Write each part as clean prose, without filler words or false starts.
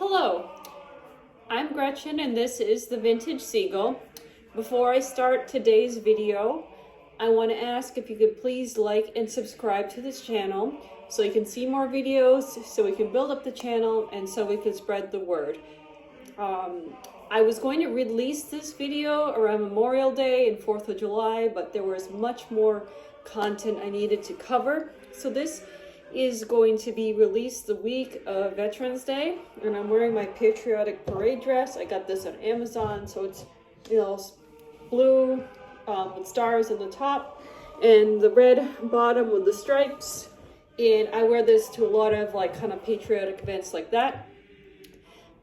Hello, I'm Gretchen and this is the Vintage Seagull. Before I start today's video, I want to ask if you could please like and subscribe to this channel so you can see more videos, so we can build up the channel, and so we can spread the word. I was going to release this video around Memorial Day and 4th of July, but there was much more content I needed to cover. So this is going to be released the week of Veterans Day, and I'm wearing my patriotic parade dress. I got this on Amazon, so it's, blue with stars in the top and the red bottom with the stripes, and I wear this to a lot of kind of patriotic events like that.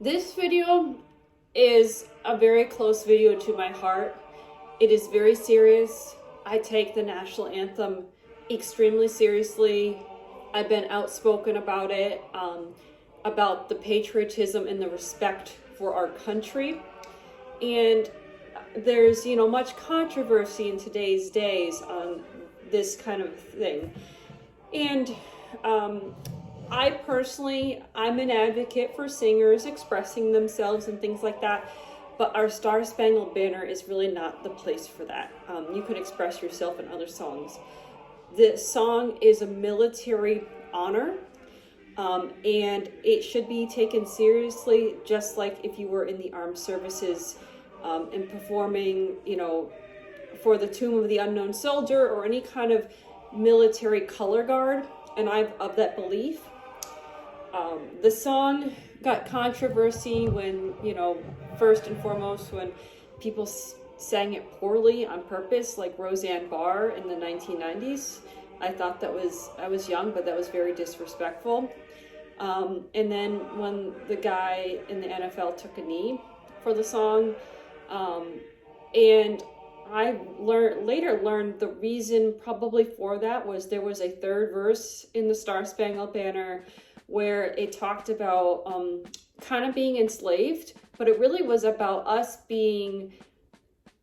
This video is a very close video to my heart. It is very serious. I take the national anthem extremely seriously. I've been outspoken about it, about the patriotism and the respect for our country. And there's, much controversy in today's days on this kind of thing. And I personally, I'm an advocate for singers expressing themselves and things like that, but our Star Spangled Banner is really not the place for that. You can express yourself in other songs. The song is a military honor, and it should be taken seriously, just like if you were in the armed services and performing, for the Tomb of the Unknown Soldier or any kind of military color guard. And I'm of that belief. The song got controversy when, first and foremost, when people sang it poorly on purpose, like Roseanne Barr in the 1990s. I thought I was young, but that was very disrespectful. And then when the guy in the NFL took a knee for the song, and I later learned the reason probably for that was there was a third verse in the Star Spangled Banner where it talked about kind of being enslaved, but it really was about us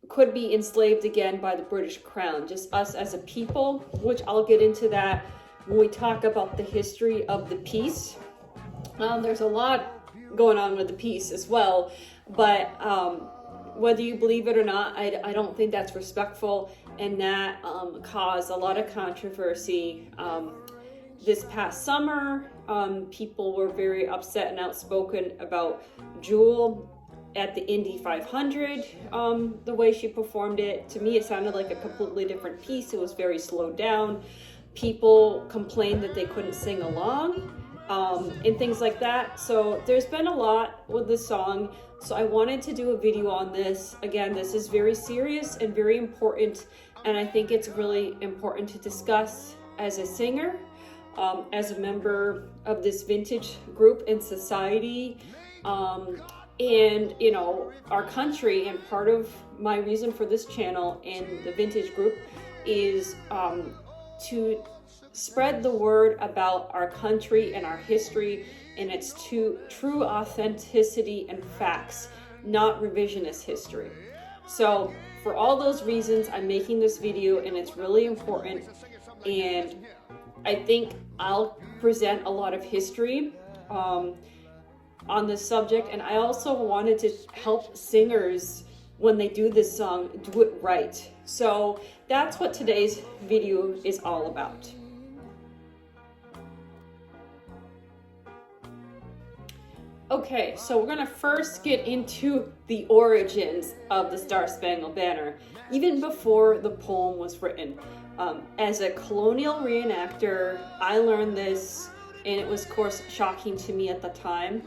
could be enslaved again by the British Crown, just us as a people, which I'll get into that when we talk about the history of the peace. There's a lot going on with the peace as well, but whether you believe it or not, I don't think that's respectful, and that caused a lot of controversy. This past summer, people were very upset and outspoken about Jewel at the Indy 500, the way she performed it. To me, it sounded like a completely different piece. It was very slowed down. People complained that they couldn't sing along, and things like that. So there's been a lot with this song. So I wanted to do a video on this. Again, this is very serious and very important, and I think it's really important to discuss as a singer, as a member of this vintage group in society, and our country. And part of my reason for this channel and the vintage group is to spread the word about our country and our history and its true authenticity and facts, not revisionist history. So for all those reasons, I'm making this video, and it's really important, and I think I'll present a lot of history on this subject. And I also wanted to help singers when they do this song do it right. So that's what today's video is all about. Okay, so we're gonna first get into the origins of the Star Spangled Banner, even before the poem was written. As a colonial reenactor, I learned this, and it was, of course, shocking to me at the time.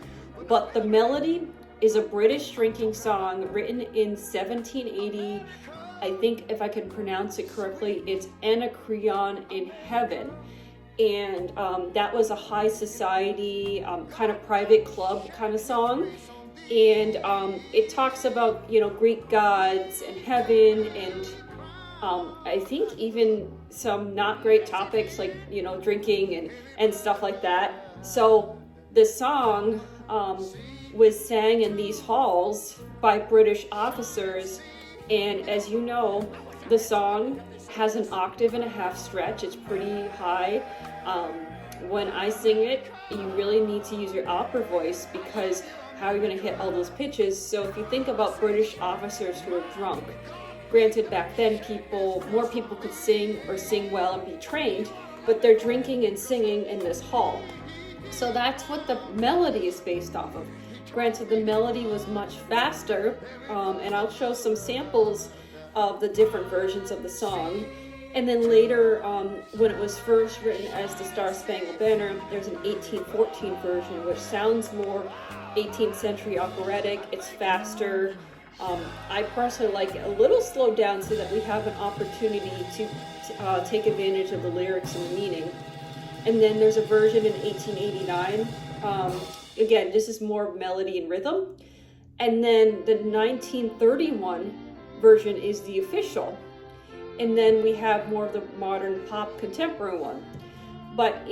But the melody is a British drinking song written in 1780. I think, if I can pronounce it correctly, it's Anacreon in Heaven. And that was a high society, kind of private club kind of song. And it talks about, Greek gods and heaven, and I think even some not great topics like, drinking and stuff like that. So this song was sang in these halls by British officers, and as you know, the song has an octave and a half stretch. It's pretty high. when I sing it, you really need to use your opera voice, because how are you going to hit all those pitches? So if you think about British officers who are drunk, granted back then more people could sing or sing well and be trained, but they're drinking and singing in this hall. So that's what the melody is based off of. Granted, the melody was much faster, and I'll show some samples of the different versions of the song. And then later, when it was first written as the Star Spangled Banner, there's an 1814 version, which sounds more 18th century operatic. It's faster. I personally like it a little slowed down so that we have an opportunity to take advantage of the lyrics and the meaning. And then there's a version in 1889. Again, this is more melody and rhythm. And then the 1931 version is the official. And then we have more of the modern pop contemporary one. But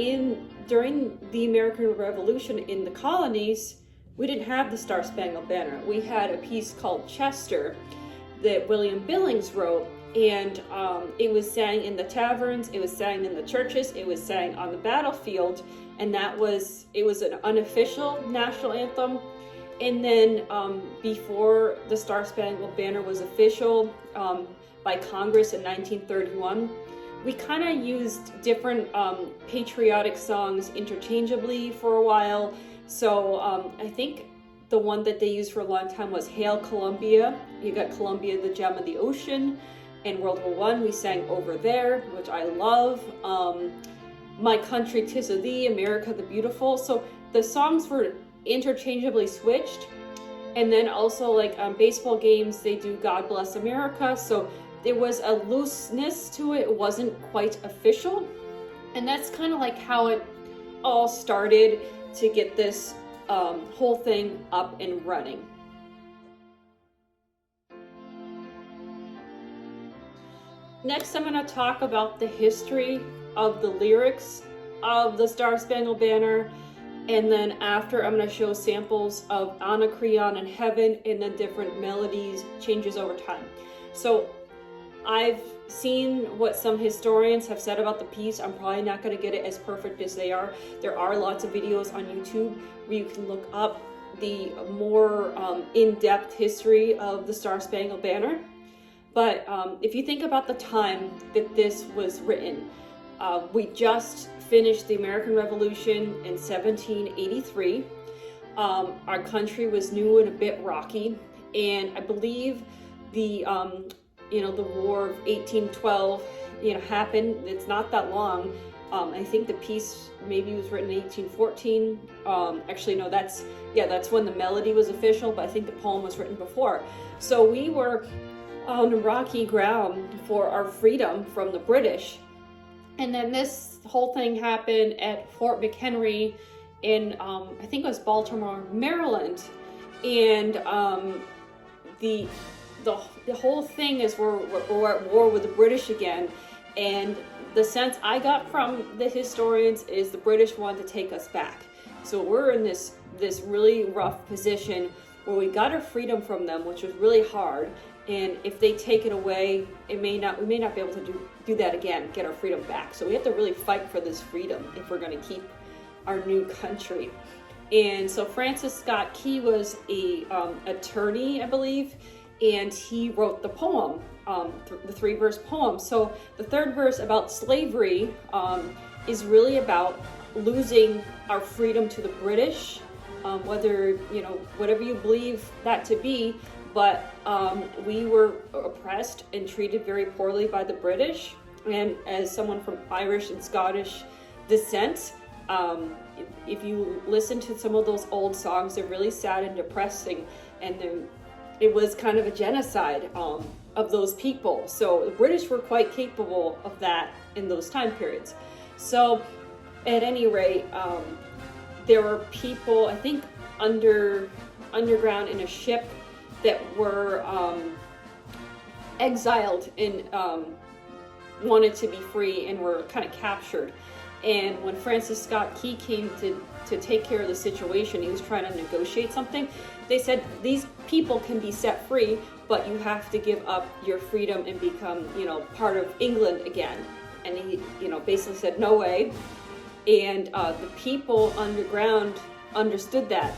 during the American Revolution in the colonies, we didn't have the Star Spangled Banner. We had a piece called Chester that William Billings wrote, and it was sang in the taverns, it was sang in the churches, it was sang on the battlefield, and it was an unofficial national anthem. And then before the Star Spangled Banner was official by Congress in 1931, we kind of used different patriotic songs interchangeably for a while. So I think the one that they used for a long time was Hail Columbia. You got Columbia, the gem of the ocean. In World War I, we sang Over There, which I love. My Country, 'Tis of Thee, America the Beautiful. So the songs were interchangeably switched. And then also, like on baseball games, they do God Bless America. So there was a looseness to it. It wasn't quite official. And that's kind of like how it all started to get this whole thing up and running. Next, I'm going to talk about the history of the lyrics of the Star Spangled Banner. And then after, I'm going to show samples of Anacreon and Heaven, and then different melodies, changes over time. So I've seen what some historians have said about the piece. I'm probably not going to get it as perfect as they are. There are lots of videos on YouTube where you can look up the more in-depth history of the Star Spangled Banner. But if you think about the time that this was written, we just finished the American Revolution in 1783. Our country was new and a bit rocky, and I believe the War of 1812, happened. It's not that long. I think the piece maybe was written in 1814. Actually, no, that's when the melody was official, but I think the poem was written before. So we were on rocky ground for our freedom from the British. And then this whole thing happened at Fort McHenry in, I think it was Baltimore, Maryland. And the whole thing is we're at war with the British again. And the sense I got from the historians is the British wanted to take us back. So we're in this really rough position where we got our freedom from them, which was really hard. And if they take it away, we may not be able to do that again, get our freedom back. So we have to really fight for this freedom if we're going to keep our new country. And so Francis Scott Key was a attorney, I believe, and he wrote the poem, the 3-verse poem. So the 3rd verse about slavery is really about losing our freedom to the British, whatever you believe that to be. But we were oppressed and treated very poorly by the British. And as someone from Irish and Scottish descent, if you listen to some of those old songs, they're really sad and depressing. And it was kind of a genocide of those people. So the British were quite capable of that in those time periods. So at any rate, there were people, I think, underground in a ship that were exiled and wanted to be free and were kind of captured. And when Francis Scott Key came to take care of the situation, he was trying to negotiate something. They said, these people can be set free, but you have to give up your freedom and become, part of England again. And he, basically said, no way. And the people underground understood that.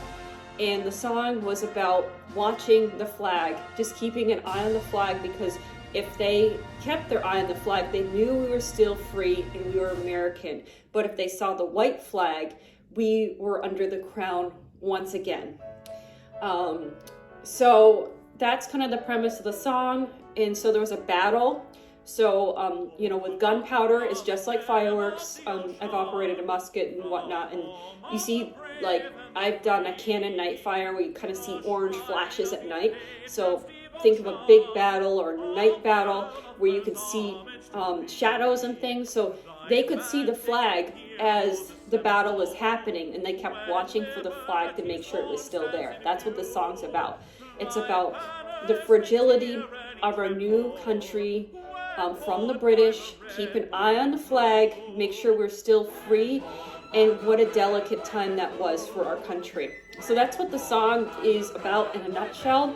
And the song was about watching the flag, just keeping an eye on the flag, because if they kept their eye on the flag, they knew we were still free and we were American. But if they saw the white flag, we were under the crown once again. So that's kind of the premise of the song. And so there was a battle. So, with gunpowder, it's just like fireworks. I've operated a musket and whatnot, and you see, like, I've done a cannon night fire where you kind of see orange flashes at night. So think of a big battle or night battle where you can see shadows and things. So they could see the flag as the battle was happening, and they kept watching for the flag to make sure it was still there. That's what the song's about. It's about the fragility of our new country from the British. Keep an eye on the flag, make sure we're still free, and what a delicate time that was for our country. So that's what the song is about in a nutshell.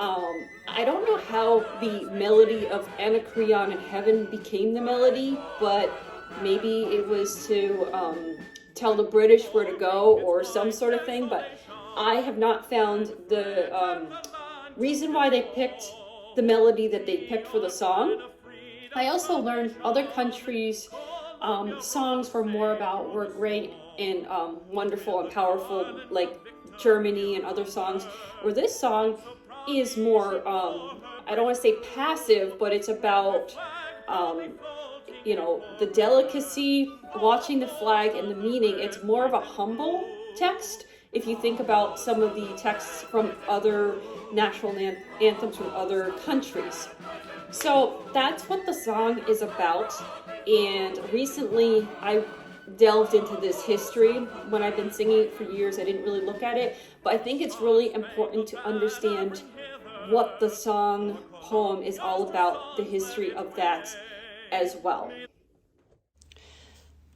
I don't know how the melody of Anacreon in Heaven became the melody, but maybe it was to tell the British where to go or some sort of thing, but I have not found the reason why they picked the melody that they picked for the song. I also learned other countries' songs were great and wonderful and powerful, like Germany and other songs, where this song is more, I don't want to say passive, but it's about, the delicacy, watching the flag and the meaning. It's more of a humble text. If you think about some of the texts from other national anthems from other countries. So that's what the song is about. And recently I delved into this history. When I've been singing it for years, I didn't really look at it, but I think it's really important to understand what the song poem is all about, the history of that as well.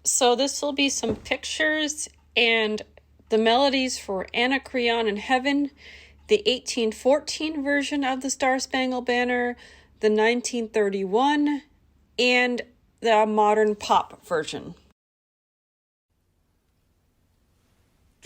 So this will be some pictures and the melodies for Anacreon in Heaven, the 1814 version of the Star Spangled Banner, the 1931, and the modern pop version.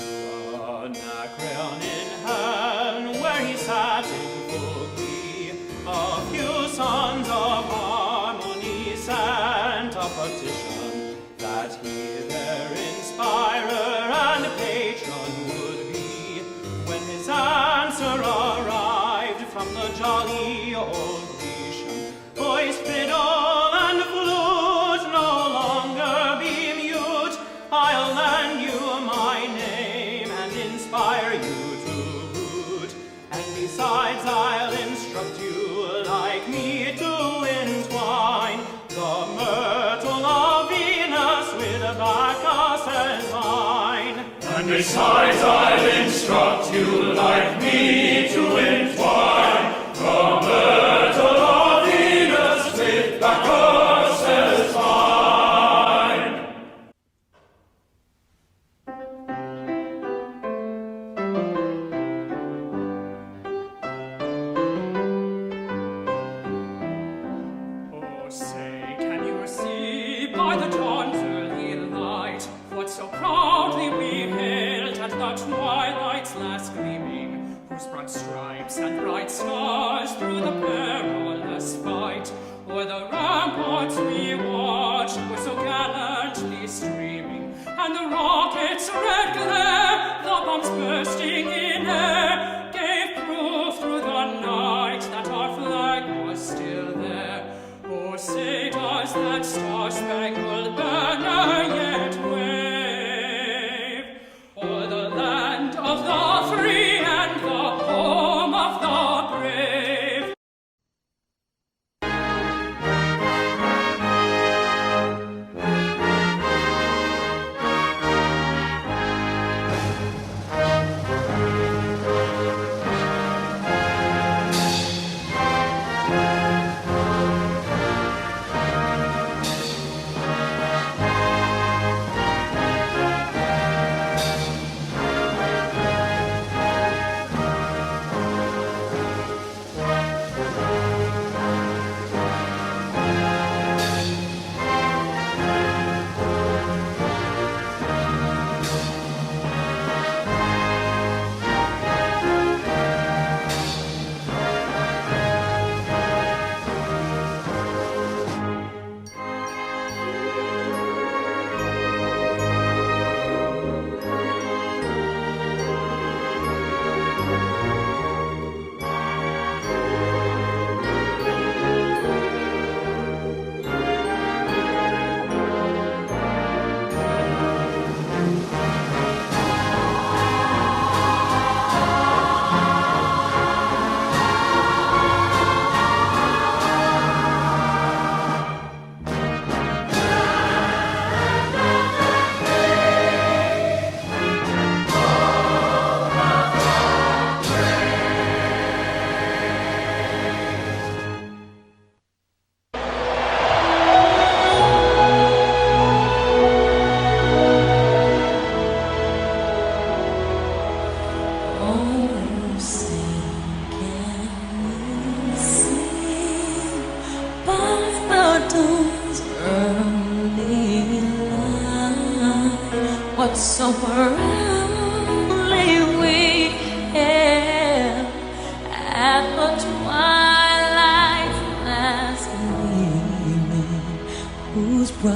Anacreon in Heaven, where he sat in full glee, a few sons of harmony sent a petition that he their inspirer and patron would be. When his answer arrived from the jolly old Grecian, voice, fiddle, and flute no longer be mute. I'll lend you my name and inspire you to boot. And besides, I'll instruct you like me to entwine the myrtle of Venus with Bacchus's vine. And besides, I'll instruct you like me to entwine the myrtle of Venus with Bacchus's vine. Oh, say, can you see by the dawn's early light what so proudly we hailed at the twilight's last gleaming, whose broad stripes and bright stars through the perilous fight o'er the ramparts we watched were so gallantly streaming, and the rockets' red glare, the bombs bursting in air, gave proof through the night that our flag was still there. Oh, say, does that star-spangled banner yet wave o'er the land of the free and the home of the brave?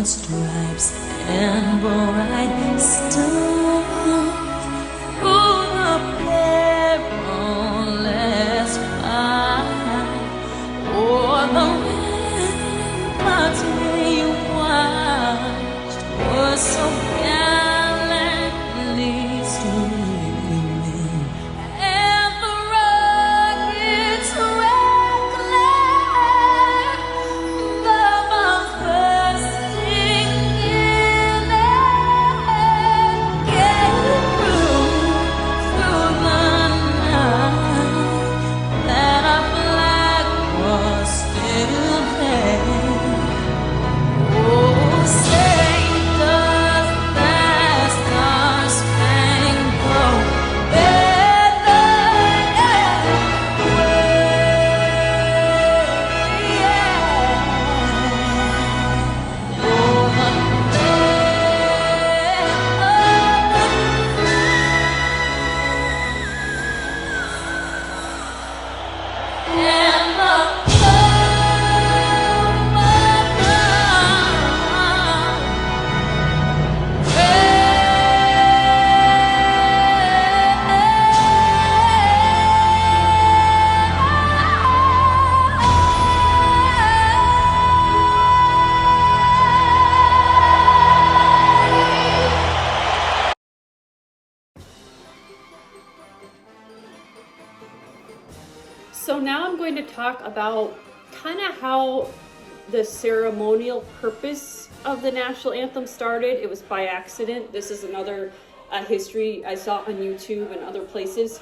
stars, stripes, and bright stars through the perilous fight, o'er the ramparts where you watched was so gallantly streaming, and the rockets crackling, the bombs bursting in air, getting through the night, that our flag was still there. Oh, say does that Star Spangled Banner So now I'm going to talk about kind of how the ceremonial purpose of the national anthem started. It was by accident. This is another history I saw on YouTube and other places.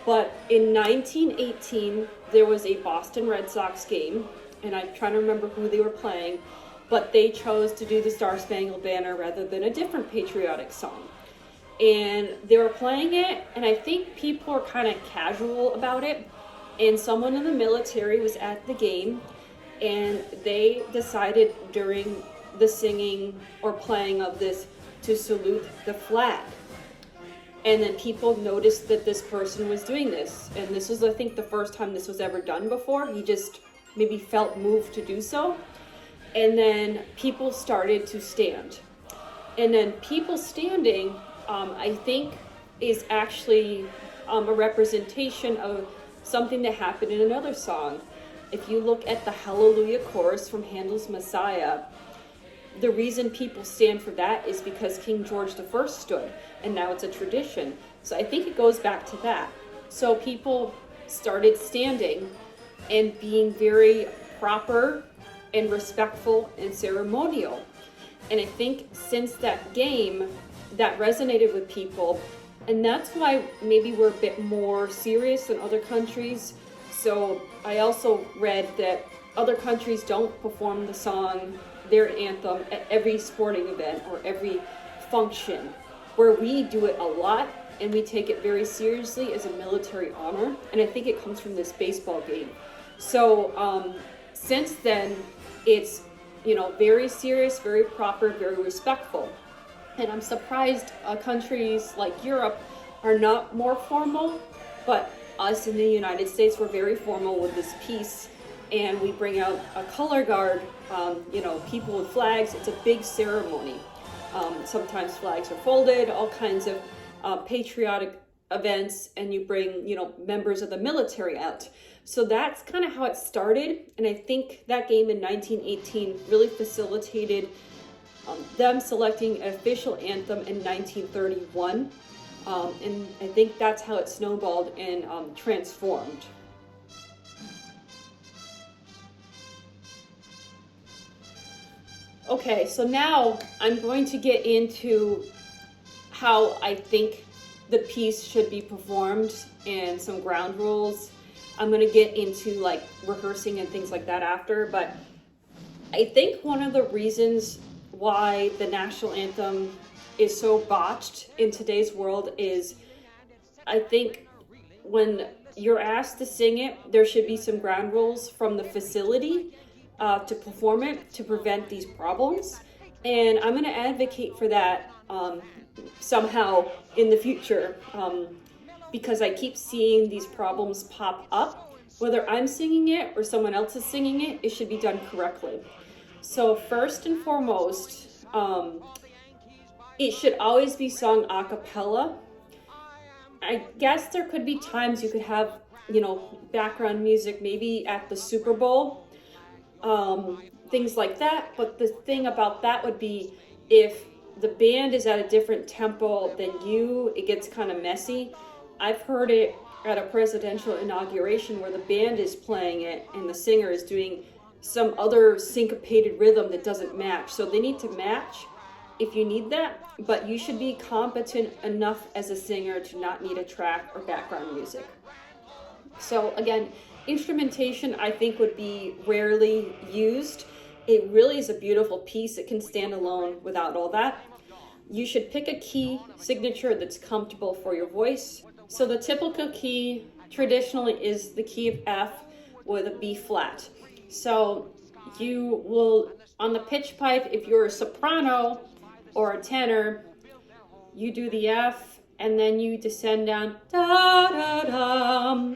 But in 1918, there was a Boston Red Sox game, and I'm trying to remember who they were playing, but they chose to do the Star Spangled Banner rather than a different patriotic song. And they were playing it, and I think people were kind of casual about it. And someone in the military was at the game, and they decided during the singing or playing of this to salute the flag. And then people noticed that this person was doing this. And this was, I think, the first time this was ever done before. He just maybe felt moved to do so. And then people started to stand. And then people standing, I think, is actually a representation of something that happened in another song. If you look at the Hallelujah chorus from Handel's Messiah, the reason people stand for that is because King George I stood, and now it's a tradition. So I think it goes back to that. So people started standing and being very proper and respectful and ceremonial. And I think since that game, that resonated with people. And that's why maybe we're a bit more serious than other countries. So I also read that other countries don't perform the song, their anthem, at every sporting event or every function, where we do it a lot and we take it very seriously as a military honor. And I think it comes from this baseball game. So since then, it's, very serious, very proper, very respectful. And I'm surprised countries like Europe are not more formal, but us in the United States, we're very formal with this piece, and we bring out a color guard, people with flags. It's a big ceremony. Sometimes flags are folded, all kinds of patriotic events, and you bring, members of the military out. So that's kind of how it started, and I think that game in 1918 really facilitated them selecting an official anthem in 1931, and I think that's how it snowballed and transformed. Okay, so now I'm going to get into how I think the piece should be performed and some ground rules. I'm going to get into rehearsing and things like that after, but I think one of the reasons why the national anthem is so botched in today's world is, I think when you're asked to sing it, there should be some ground rules from the facility to perform it to prevent these problems. And I'm going to advocate for that somehow in the future, because I keep seeing these problems pop up. Whether I'm singing it or someone else is singing it, it should be done correctly. So first and foremost, it should always be sung a cappella. I guess there could be times you could have, background music, maybe at the Super Bowl, things like that. But the thing about that would be if the band is at a different tempo than you, it gets kind of messy. I've heard it at a presidential inauguration where the band is playing it and the singer is doing some other syncopated rhythm that doesn't match. So they need to match if you need that, but you should be competent enough as a singer to not need a track or background music. So again, instrumentation I think would be rarely used. It really is a beautiful piece. It can stand alone without all that. You should pick a key signature that's comfortable for your voice. So the typical key traditionally is the key of F with a B flat. So you will, on the pitch pipe, if you're a soprano or a tenor, you do the F and then you descend down, da da da.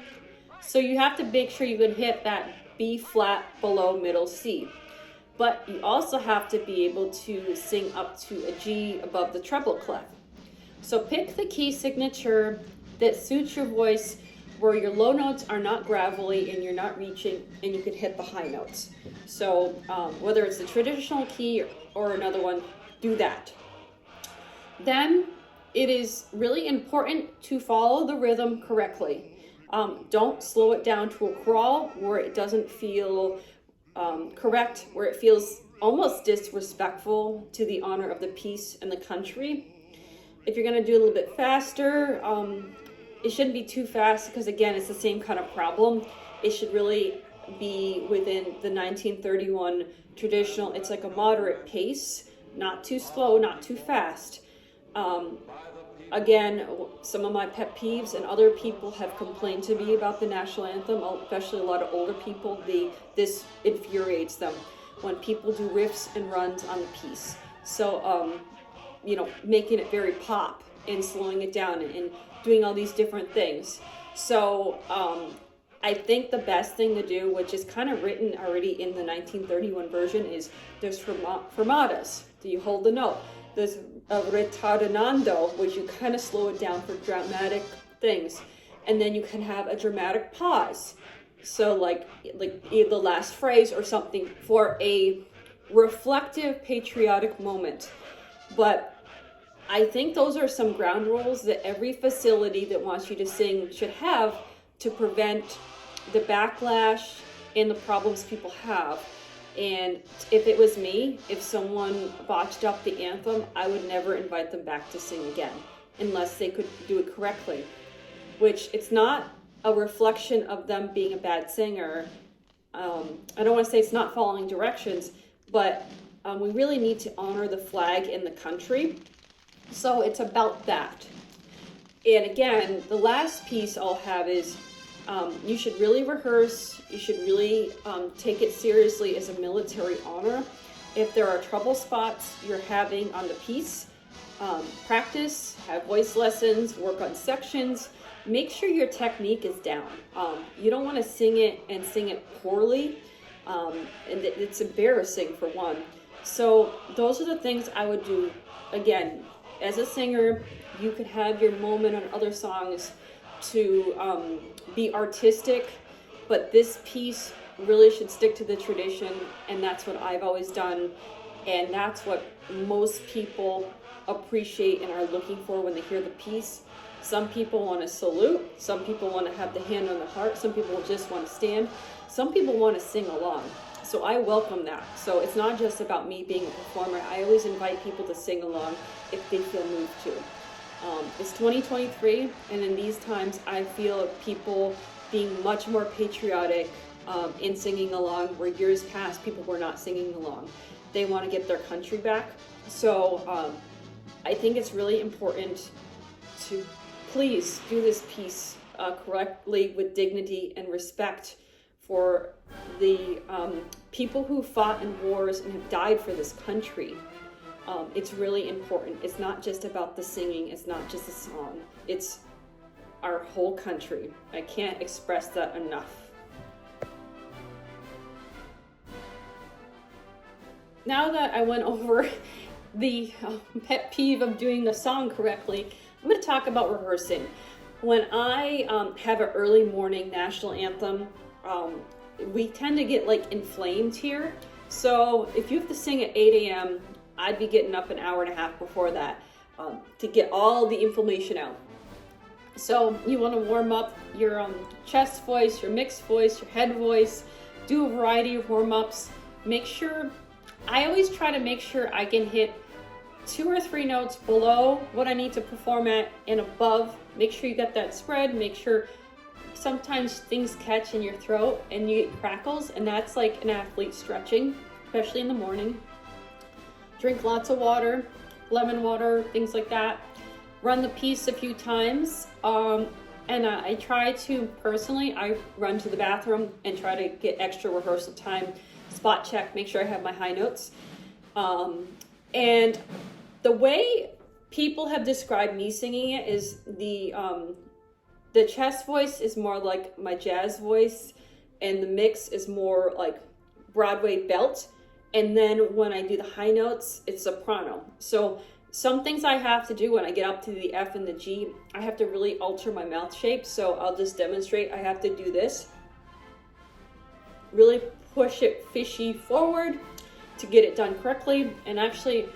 So you have to make sure you can hit that B flat below middle C. But you also have to be able to sing up to a G above the treble clef. So pick the key signature that suits your voice, where your low notes are not gravelly and you're not reaching and you can hit the high notes. So whether it's the traditional key or another one, do that. Then it is really important to follow the rhythm correctly. Don't slow it down to a crawl where it doesn't feel correct, where it feels almost disrespectful to the honor of the piece and the country. If you're going to do a little bit faster, it shouldn't be too fast because, again, it's the same kind of problem. It should really be within the 1931 traditional. It's like a moderate pace, not too slow, not too fast. Again, some of my pet peeves, and other people have complained to me about the national anthem, especially a lot of older people. This infuriates them when people do riffs and runs on the piece. So, making it very pop and slowing it down and doing all these different things. So, I think the best thing to do, which is kind of written already in the 1931 version, is there's fermatas. Do you hold the note? There's a retardando, which you kind of slow it down for dramatic things. And then you can have a dramatic pause. So like the last phrase or something for a reflective, patriotic moment. But I think those are some ground rules that every facility that wants you to sing should have to prevent the backlash and the problems people have. And if it was me, if someone botched up the anthem, I would never invite them back to sing again unless they could do it correctly, which it's not a reflection of them being a bad singer. I don't want to say it's not following directions, but we really need to honor the flag and the country. So it's about that. And again, the last piece I'll have is you should really rehearse. You should really take it seriously as a military honor. If there are trouble spots you're having on the piece, practice, have voice lessons, work on sections. Make sure your technique is down. You don't want to sing it poorly, and it's embarrassing for one. So those are the things I would do. Again, as a singer, you could have your moment on other songs to be artistic, but this piece really should stick to the tradition, and that's what I've always done, and that's what most people appreciate and are looking for when they hear the piece. Some people want to salute, some people want to have the hand on the heart, some people just want to stand, some people want to sing along. So I welcome that. So it's not just about me being a performer. I always invite people to sing along if they feel moved to. It's 2023, and in these times, I feel people being much more patriotic in singing along, where years past, people were not singing along. They want to get their country back. So I think it's really important to please do this piece correctly with dignity and respect for the people who fought in wars and have died for this country. It's really important. It's not just about the singing. It's not just a song. It's our whole country. I can't express that enough. now that I went over the pet peeve of doing the song correctly, I'm going to talk about rehearsing. When I have an early morning national anthem, we tend to get like inflamed here. So if you have to sing at 8 a.m., I'd be getting up an hour and a half before that to get all the inflammation out. So you want to warm up your chest voice, your mixed voice, your head voice, do a variety of warm-ups. Make sure, I always try to make sure I can hit 2 or 3 notes below what I need to perform at and above. Make sure you got that spread. Make sure sometimes things catch in your throat and you get crackles, and that's like an athlete stretching, especially in the morning. Drink lots of water, lemon water, things like that. Run the piece a few times. And I try to, personally, I run to the bathroom and try to get extra rehearsal time, spot check, make sure I have my high notes. And the way people have described me singing it is the chest voice is more like my jazz voice, and the mix is more like Broadway belt. And then when I do the high notes, it's soprano. So some things I have to do when I get up to the F and the G, I have to really alter my mouth shape. So I'll just demonstrate. I have to do this. Really push it fishy forward to get it done correctly. And actually,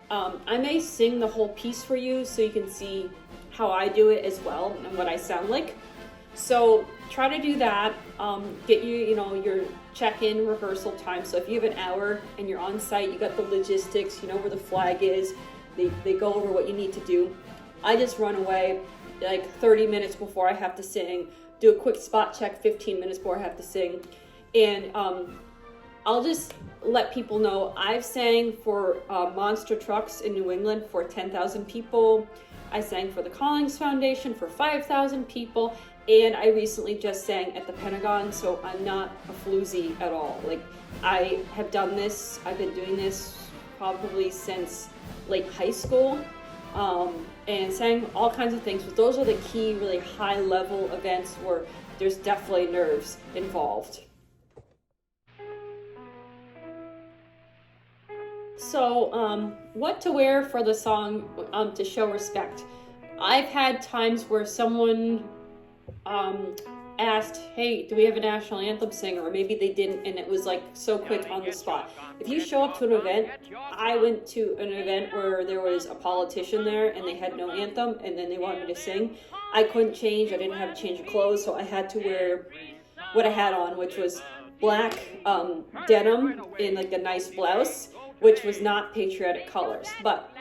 I may sing the whole piece for you so you can see how I do it as well and what I sound like. So try to do that. Get your check-in rehearsal time. So if you have an hour and you're on site, you got the logistics, you know where the flag is. They go over what you need to do. I just run away like 30 minutes before I have to sing, do a quick spot check 15 minutes before I have to sing. And I'll just let people know I've sang for monster trucks in New England for 10,000 people. I sang for the Collins Foundation for 5,000 people. And I recently just sang at the Pentagon, so I'm not a floozy at all. Like, I have done this, I've been doing this probably since late high school, and sang all kinds of things, but those are the key really high level events where there's definitely nerves involved. So what to wear for the song to show respect. I've had times where someone asked, hey, do we have a national anthem singer? Or maybe they didn't, and it was like so quick on the spot. If you show up to an event, I went to an event where there was a politician there and they had no anthem, and then they wanted me to sing. I couldn't change, I didn't have a change of clothes, so I had to wear what I had on, which was black denim in like a nice blouse, which was not patriotic colors. But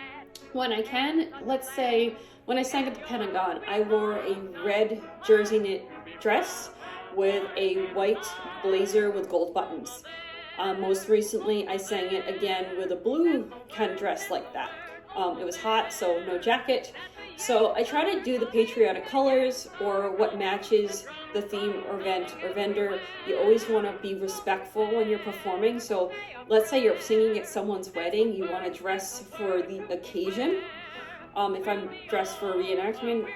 when I can, let's say, when I sang at the Pentagon, I wore a red jersey knit dress with a white blazer with gold buttons. Most recently, I sang it again with a blue kind of dress like that. It was hot, so no jacket. So I try to do the patriotic colors or what matches the theme or event or vendor. You always want to be respectful when you're performing. So let's say you're singing at someone's wedding, you want to dress for the occasion. If I'm dressed for a reenactment,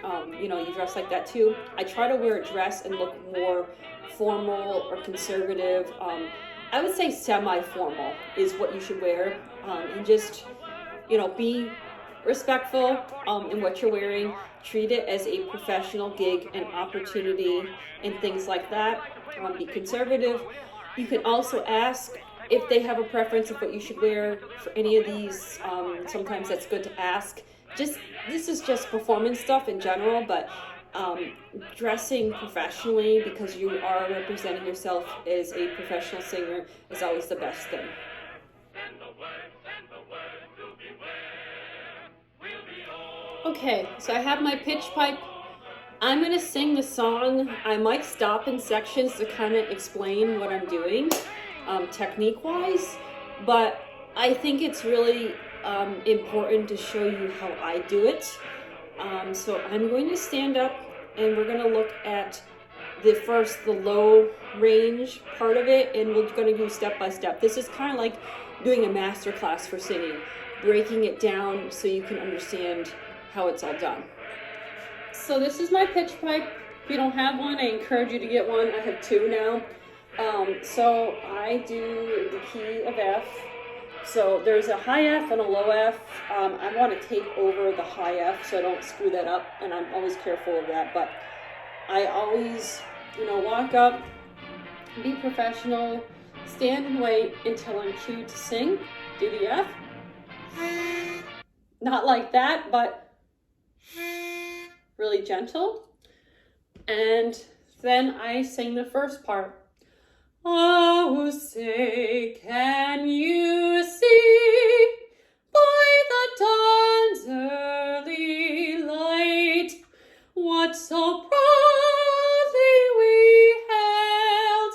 you dress like that too. I try to wear a dress and look more formal or conservative. I would say semi-formal is what you should wear, and just, be respectful in what you're wearing. Treat it as a professional gig and opportunity and things like that. Be conservative. You can also ask if they have a preference of what you should wear for any of these. Sometimes that's good to ask. This is just performance stuff in general, but dressing professionally because you are representing yourself as a professional singer is always the best thing. Okay, so I have my pitch pipe. I'm going to sing the song. I might stop in sections to kind of explain what I'm doing technique-wise, but I think it's really important to show you how I do it. So I'm going to stand up and we're going to look at the low range part of it, and we're going to do step by step. This is kind of like doing a master class for singing, breaking it down so you can understand how it's all done. So this is my pitch pipe. If you don't have one, I encourage you to get one. I have two now. So I do the key of F, So there's a high F and a low F. I want to take over the high F so I don't screw that up, and I'm always careful of that. But I always, walk up, be professional, stand and wait until I'm cued to sing. Do the F. Not like that, but really gentle. And then I sing the first part. Oh, say, can you see by the dawn's early light what so proudly we hailed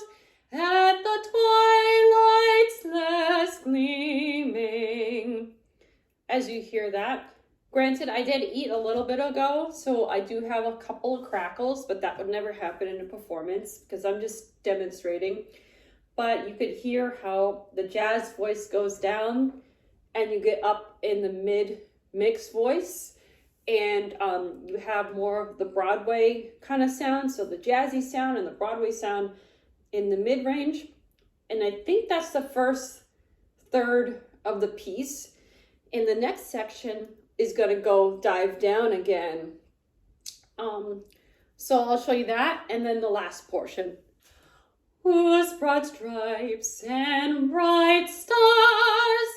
at the twilight's last gleaming? As you hear that, granted, I did eat a little bit ago, so I do have a couple of crackles, but that would never happen in a performance because I'm just demonstrating. But you could hear how the jazz voice goes down and you get up in the mid-mix voice, and you have more of the Broadway kind of sound, so the jazzy sound and the Broadway sound in the mid-range. And I think that's the first third of the piece. In the next section is going to go dive down again. So I'll show you that, and then the last portion. Whose broad stripes and bright stars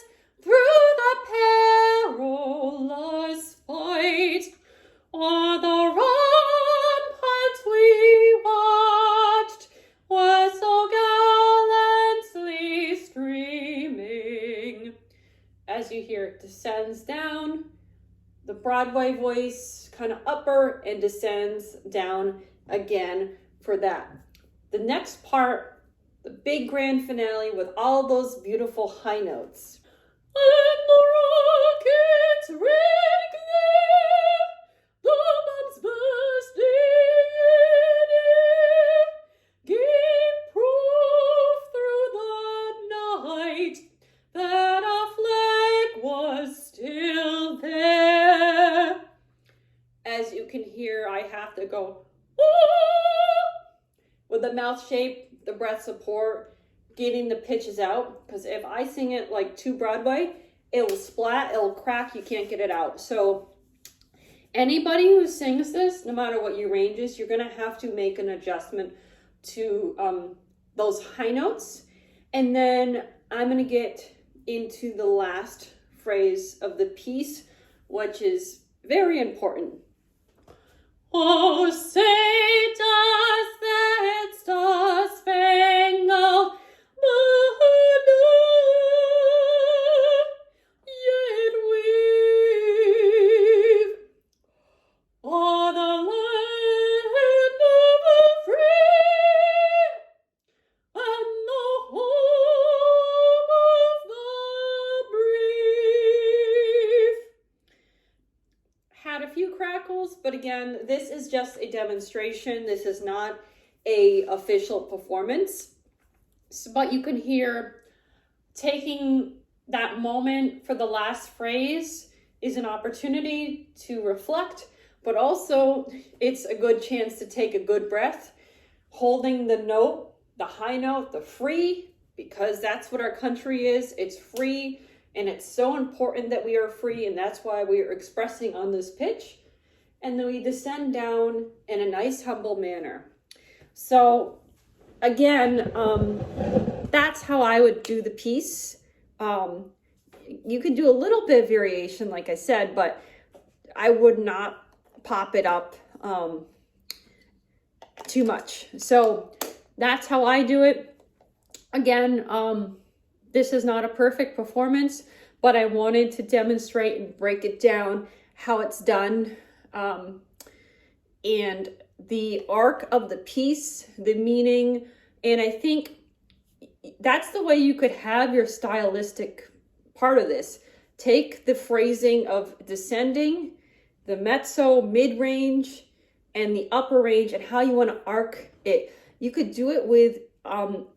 through the perilous fight o'er the ramparts we watched were so gallantly streaming. As you hear, it descends down, the Broadway voice kind of upper and descends down again for that. The next part, the big grand finale with all those beautiful high notes. And the rocket's red glare, the bombs bursting in air, gave proof through the night that our flag was still there. As you can hear, I have to go, with the mouth shape, the breath support, getting the pitches out. Because if I sing it like to Broadway, it'll splat, it'll crack, you can't get it out. So anybody who sings this, no matter what your range is, you're gonna have to make an adjustment to those high notes. And then I'm gonna get into the last phrase of the piece, which is very important. Oh, say does that Star Spangled Banner yet wave o'er the land of the free and the home of the brave? Had a few crackles, but again, this is just a demonstration. This is not a official performance. So, but you can hear taking that moment for the last phrase is an opportunity to reflect, but also it's a good chance to take a good breath, holding the note, the high note, the free, because that's what our country is. It's free. And it's so important that we are free, and that's why we are expressing on this pitch. And then we descend down in a nice, humble manner. So again, that's how I would do the piece. You could do a little bit of variation, like I said, but I would not pop it up too much. So that's how I do it. Again, this is not a perfect performance, but I wanted to demonstrate and break it down how it's done. And the arc of the piece, the meaning, and I think that's the way you could have your stylistic part of this. Take the phrasing of descending, the mezzo, mid-range, and the upper range, and how you want to arc it. You could do it with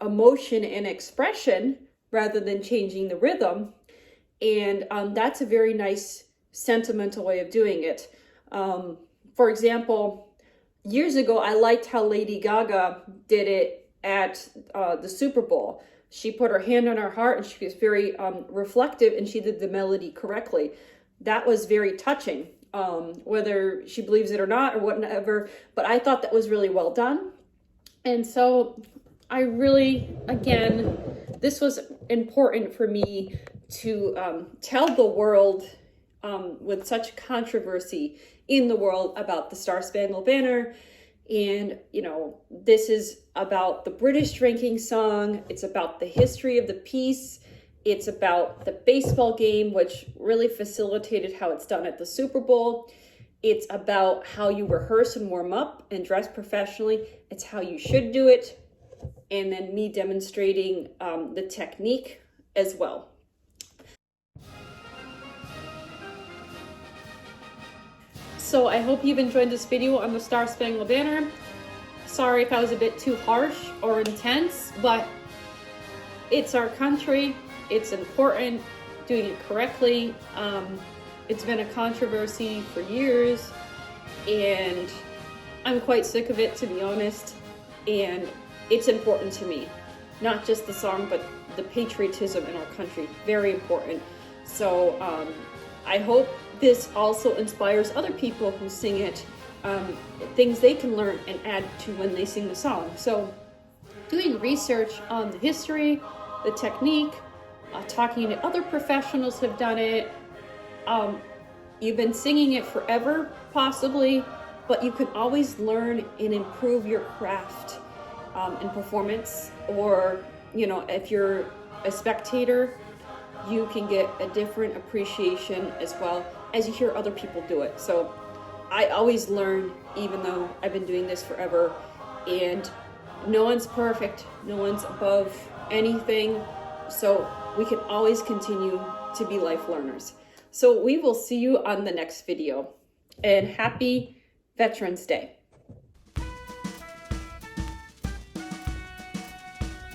emotion and expression, rather than changing the rhythm. And that's a very nice sentimental way of doing it. For example, years ago, I liked how Lady Gaga did it at the Super Bowl. she put her hand on her heart and she was very reflective and she did the melody correctly. That was very touching, whether she believes it or not or whatever, but I thought that was really well done. And so I really, again, this was important for me to tell the world with such controversy in the world about the Star Spangled Banner. And, you know, this is about the British drinking song. It's about the history of the piece. It's about the baseball game, which really facilitated how it's done at the Super Bowl. It's about how you rehearse and warm up and dress professionally. It's how you should do it. And then me demonstrating the technique as well. So I hope you've enjoyed this video on the Star Spangled Banner. Sorry if I was a bit too harsh or intense, but it's our country. It's important doing it correctly. It's been a controversy for years, and I'm quite sick of it, to be honest. And it's important to me, not just the song, but the patriotism in our country. Very important. So I hope this also inspires other people who sing it, things they can learn and add to when they sing the song. So doing research on the history, the technique, talking to other professionals who have done it. You've been singing it forever, possibly, but you can always learn and improve your craft and performance. Or, you know, if you're a spectator, you can get a different appreciation as well as you hear other people do it. So I always learn, even though I've been doing this forever, and no one's perfect, no one's above anything. So we can always continue to be life learners. So we will see you on the next video, and happy Veterans Day.